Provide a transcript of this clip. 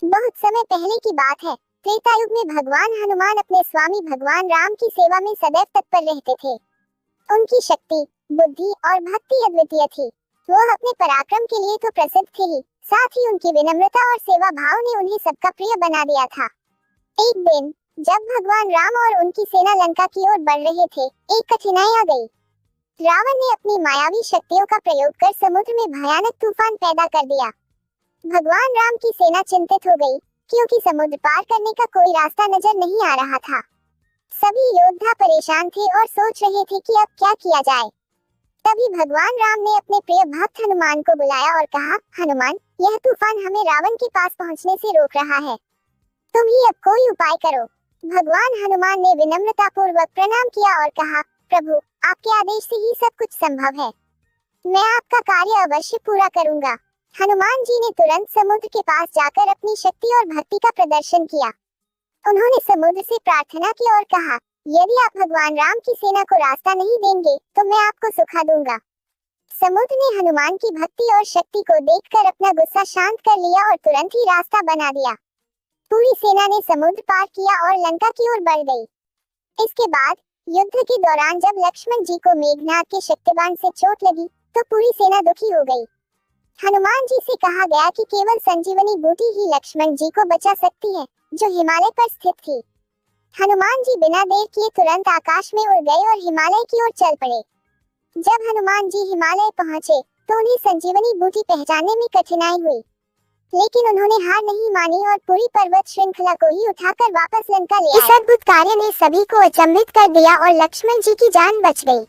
बहुत समय पहले की बात है। त्रेता युग में भगवान हनुमान अपने स्वामी भगवान राम की सेवा में सदैव तत्पर रहते थे। उनकी शक्ति, बुद्धि और भक्ति अद्वितीय थी। वो अपने पराक्रम के लिए तो प्रसिद्ध थे ही, साथ ही उनकी विनम्रता और सेवा भाव ने उन्हें सबका प्रिय बना दिया था। एक दिन जब भगवान राम और उनकी सेना लंका की ओर बढ़ रहे थे, एक कठिनाई आ गई। रावण ने अपनी मायावी शक्तियों का प्रयोग कर समुद्र में भयानक तूफान पैदा कर दिया। भगवान राम की सेना चिंतित हो गई, क्योंकि समुद्र पार करने का कोई रास्ता नजर नहीं आ रहा था। सभी योद्धा परेशान थे और सोच रहे थे कि अब क्या किया जाए। तभी भगवान राम ने अपने प्रिय भक्त हनुमान को बुलाया और कहा, हनुमान, यह तूफान हमें रावण के पास पहुंचने से रोक रहा है। तुम ही अब कोई उपाय करो। भगवान हनुमान ने विनम्रता पूर्वक प्रणाम किया और कहा, प्रभु, आपके आदेश से ही सब कुछ संभव है। मैं आपका कार्य अवश्य पूरा करूंगा। हनुमान जी ने तुरंत समुद्र के पास जाकर अपनी शक्ति और भक्ति का प्रदर्शन किया। उन्होंने समुद्र से प्रार्थना की और कहा, यदि आप भगवान राम की सेना को रास्ता नहीं देंगे तो मैं आपको सुखा दूंगा। समुद्र ने हनुमान की भक्ति और शक्ति को देखकर अपना गुस्सा शांत कर लिया और तुरंत ही रास्ता बना दिया। पूरी सेना ने समुद्र पार किया और लंका की ओर बढ़ गई। इसके बाद युद्ध के दौरान जब लक्ष्मण जी को मेघनाद के शक्तिबाण से चोट लगी तो पूरी सेना दुखी हो गई। हनुमान जी से कहा गया कि केवल संजीवनी बूटी ही लक्ष्मण जी को बचा सकती है, जो हिमालय पर स्थित थी। हनुमान जी बिना देर किए तुरंत आकाश में उड़ गए और हिमालय की ओर चल पड़े। जब हनुमान जी हिमालय पहुंचे तो उन्हें संजीवनी बूटी पहचानने में कठिनाई हुई, लेकिन उन्होंने हार नहीं मानी और पूरी पर्वत श्रृंखला को ही उठाकर वापस लंका ले आए। इस अद्भुत कार्य ने सभी को अचंभित कर दिया और लक्ष्मण जी की जान बच गई।